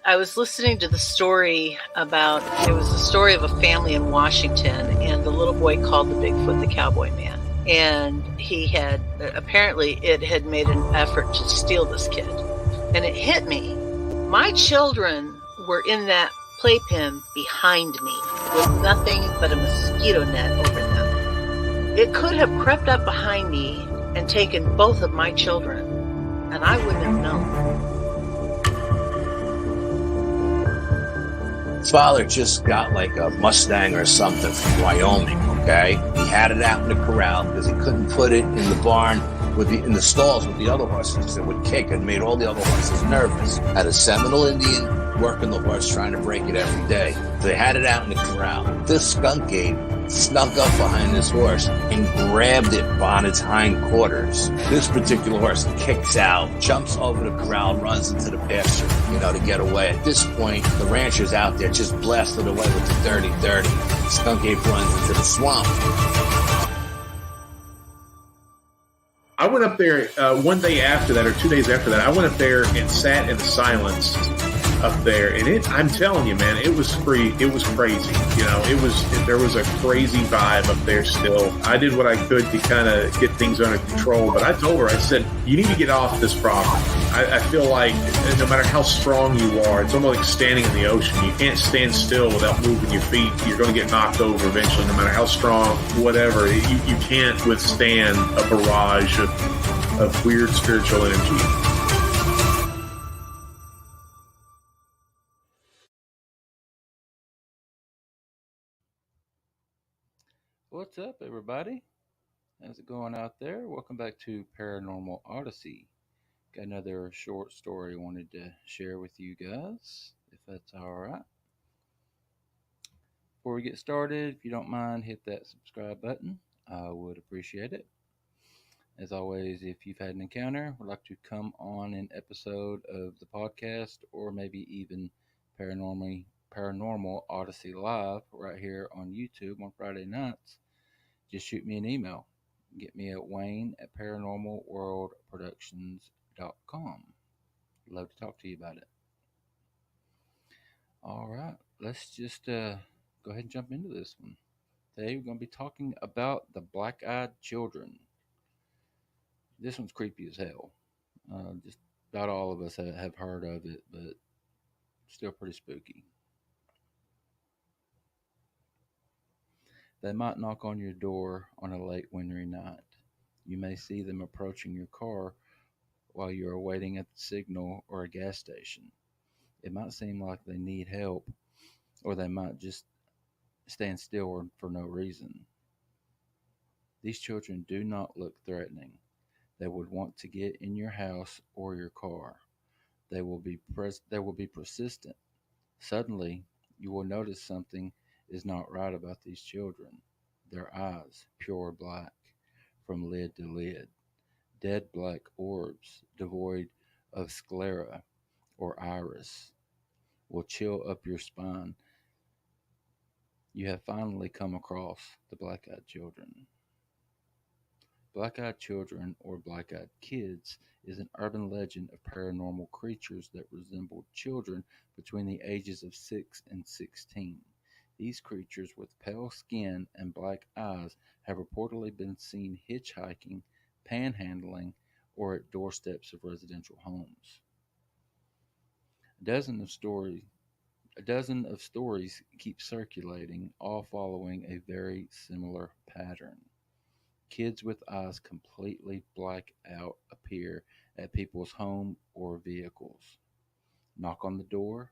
I was listening to the story about, it was the story of a family in Washington, and the little boy called the Bigfoot the Cowboy Man. And he had, apparently it had made an effort to steal this kid. And it hit me. My children were in that playpen behind me with nothing but a mosquito net over them. It could have crept up behind me and taken both of my children, and I wouldn't have known. Father just got like a Mustang or something from Wyoming, okay? He had it out in the corral because he couldn't put it in the barn in the stalls with the other horses that would kick and made all the other horses nervous. Had a Seminole Indian working the horse trying to break it every day. So they had it out in the corral. This skunk ape snuck up behind this horse and grabbed it on its hind quarters. This particular horse kicks out, jumps over the corral, runs into the pasture, to get away. At this point, the rancher's out there just blasted away with the 30-30. Skunk ape runs into the swamp. I went up there one day after that, or 2 days after that. I went up there and sat in silence up there, and I'm telling you, man, it was free. It was crazy. There was a crazy vibe up there still. I did what I could to kind of get things under control, but I told her, I said, you need to get off this property. I feel like no matter how strong you are, it's almost like standing in the ocean. You can't stand still without moving your feet. You're going to get knocked over eventually, no matter how strong, whatever. You can't withstand a barrage of weird spiritual energy. What's up, everybody? How's it going out there? Welcome back to Paranormal Odyssey. Got another short story I wanted to share with you guys, if that's all right. Before we get started, if you don't mind, hit that subscribe button. I would appreciate it. As always, if you've had an encounter, would like to come on an episode of the podcast, or maybe even Paranormal Odyssey Live right here on YouTube on Friday nights, just shoot me an email. Get me at wayne@paranormalworldproductions.com. Love to talk to you about it. All right, let's just go ahead and jump into this one. Today we're going to be talking about the black-eyed children. This one's creepy as hell. Just about all of us have heard of it, but still pretty spooky. They might knock on your door on a late wintry night. You may see them approaching your car while you are waiting at the signal or a gas station. It might seem like they need help, or they might just stand still for no reason. These children do not look threatening. They would want to get in your house or your car. They will be persistent. Suddenly, you will notice something is not right about these children. Their eyes, pure black, from lid to lid. Dead black orbs, devoid of sclera or iris, will chill up your spine. You have finally come across the black-eyed children. Black-eyed children, or black-eyed kids, is an urban legend of paranormal creatures that resemble children between the ages of 6 and 16. These creatures with pale skin and black eyes have reportedly been seen hitchhiking, panhandling, or at doorsteps of residential homes. A dozen of stories keep circulating, all following a very similar pattern. Kids with eyes completely black out appear at people's home or vehicles, knock on the door,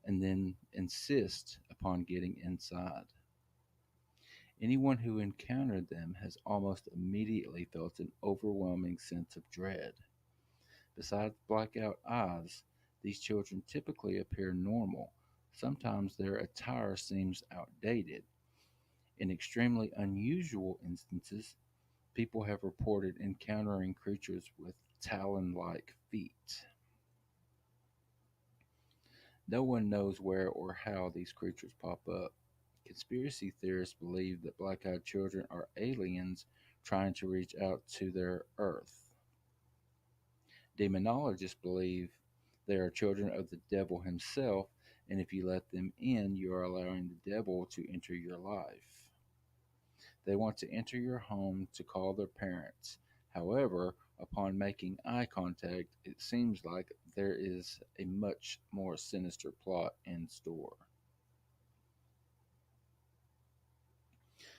and then insist upon getting inside. Anyone who encountered them has almost immediately felt an overwhelming sense of dread. Besides blackout eyes, these children typically appear normal. Sometimes their attire seems outdated. In extremely unusual instances, people have reported encountering creatures with talon-like feet. No one knows where or how these creatures pop up. Conspiracy theorists believe that black-eyed children are aliens trying to reach out to their Earth. Demonologists believe They are children of the devil himself, and if you let them in, you are allowing the devil to enter your life. They want to enter your home to call their parents. However, upon making eye contact, it seems like there is a much more sinister plot in store.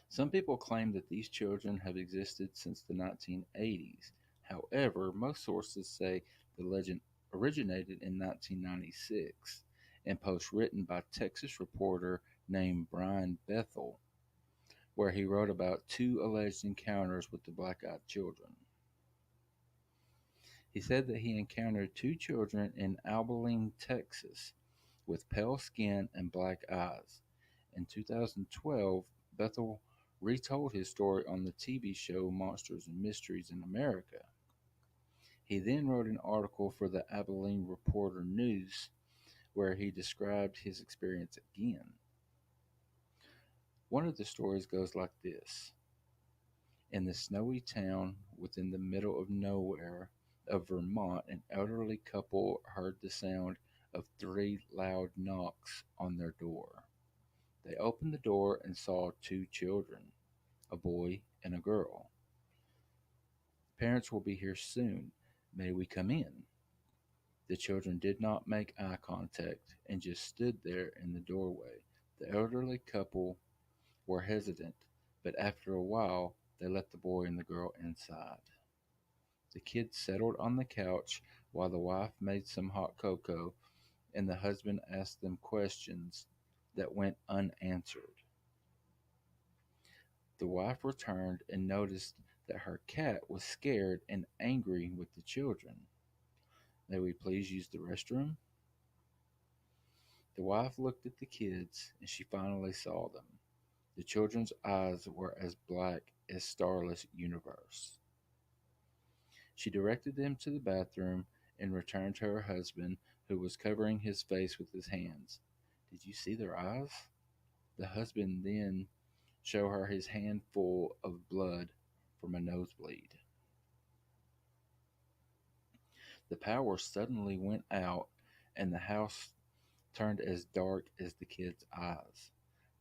Some people claim that these children have existed since the 1980s. However, most sources say the legend originated in 1996 in posts written by Texas reporter named Brian Bethel, where he wrote about two alleged encounters with the black eyed children. He said that he encountered two children in Abilene, Texas, with pale skin and black eyes. In 2012, Bethel retold his story on the TV show Monsters and Mysteries in America. He then wrote an article for the Abilene Reporter News where he described his experience again. One of the stories goes like this. In the snowy town within the middle of nowhere of Vermont, an elderly couple heard the sound of three loud knocks on their door. They opened the door and saw two children, a boy and a girl. Parents will be here soon. May we come in? The children did not make eye contact and just stood there in the doorway. The elderly couple were hesitant, but after a while, they let the boy and the girl inside. The kids settled on the couch while the wife made some hot cocoa and the husband asked them questions that went unanswered. The wife returned and noticed that her cat was scared and angry with the children. May we please use the restroom? The wife looked at the kids and she finally saw them. The children's eyes were as black as starless universe. She directed them to the bathroom and returned to her husband, who was covering his face with his hands. Did you see their eyes? The husband then showed her his hand full of blood from a nosebleed. The power suddenly went out and the house turned as dark as the kids' eyes.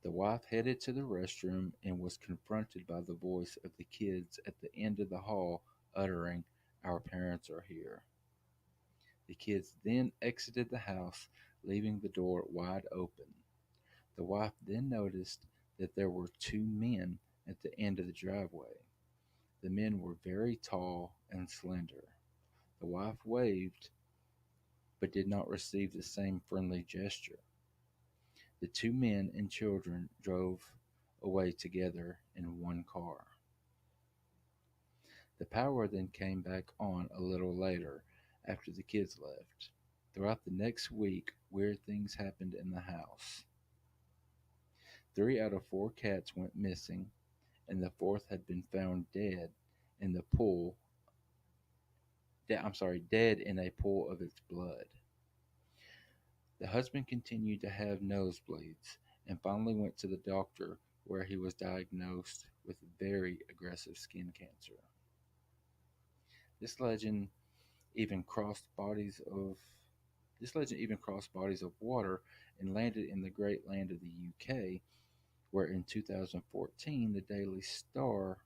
The wife headed to the restroom and was confronted by the voice of the kids at the end of the hall uttering, "Our parents are here." The kids then exited the house, leaving the door wide open. The wife then noticed that there were two men at the end of the driveway. The men were very tall and slender. The wife waved, but did not receive the same friendly gesture. The two men and children drove away together in one car. The power then came back on a little later after the kids left. Throughout the next week, weird things happened in the house. 3 out of 4 cats went missing, and the fourth had been found dead in the pool. Dead in a pool of its blood. The husband continued to have nosebleeds and finally went to the doctor where he was diagnosed with very aggressive skin cancer. This legend even crossed bodies of water and landed in the great land of the UK, where in 2014 the Daily Star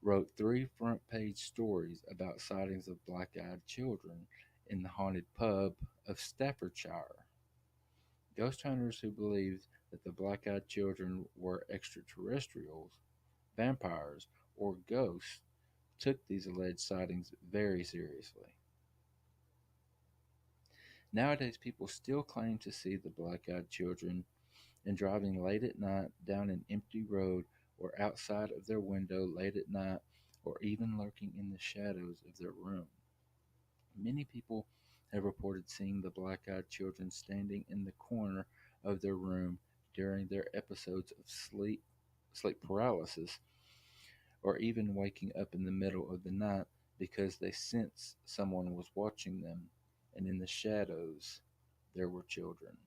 wrote 3 front-page stories about sightings of black-eyed children in the haunted pub of Staffordshire. Ghost hunters who believed that the black-eyed children were extraterrestrials, vampires, or ghosts took these alleged sightings very seriously. Nowadays, people still claim to see the black-eyed children and driving late at night down an empty road or outside of their window late at night or even lurking in the shadows of their room. Many people have reported seeing the black-eyed children standing in the corner of their room during their episodes of sleep paralysis, or even waking up in the middle of the night because they sensed someone was watching them, and in the shadows there were children.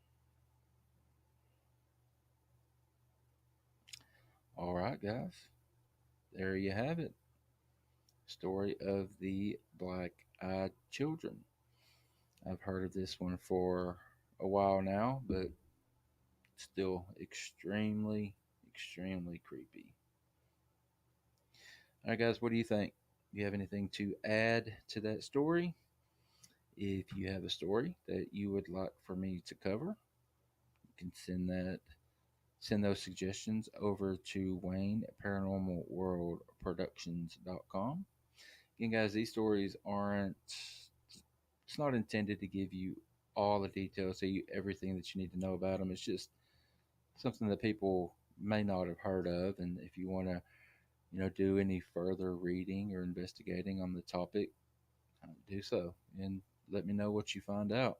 All right, guys, there you have it. Story of the black-eyed children. I've heard of this one for a while now, but still extremely, extremely creepy. All right, guys, what do you think? Do you have anything to add to that story? If you have a story that you would like for me to cover, you can send those suggestions over to Wayne at paranormalworldproductions.com. Again, guys, these stories aren't, it's not intended to give you all the details, tell you everything that you need to know about them. It's just something that people may not have heard of. And if you want to, do any further reading or investigating on the topic, do so and let me know what you find out.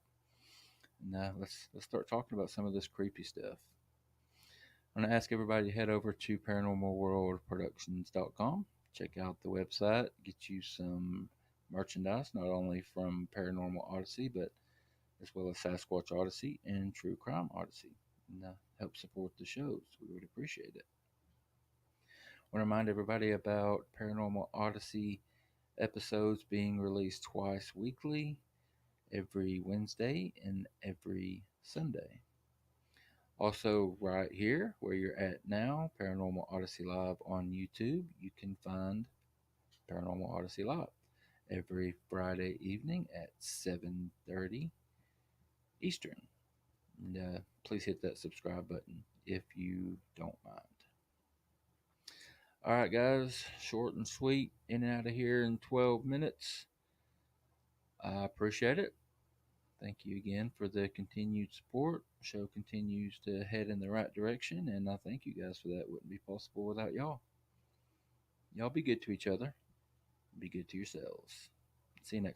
And let's start talking about some of this creepy stuff. I'm going to ask everybody to head over to paranormalworldproductions.com. Check out the website, get you some merchandise, not only from Paranormal Odyssey, but as well as Sasquatch Odyssey and True Crime Odyssey. And help support the shows. We would appreciate it. I want to remind everybody about Paranormal Odyssey episodes being released twice weekly, every Wednesday and every Sunday. Also, right here where you're at now, Paranormal Odyssey Live on YouTube, you can find Paranormal Odyssey Live every Friday evening at 7:30 Eastern. And please hit that subscribe button if you don't mind. All right, guys, short and sweet, in and out of here in 12 minutes. I appreciate it. Thank you again for the continued support. The show continues to head in the right direction, and I thank you guys for that. It wouldn't be possible without y'all. Y'all be good to each other. Be good to yourselves. See you next time.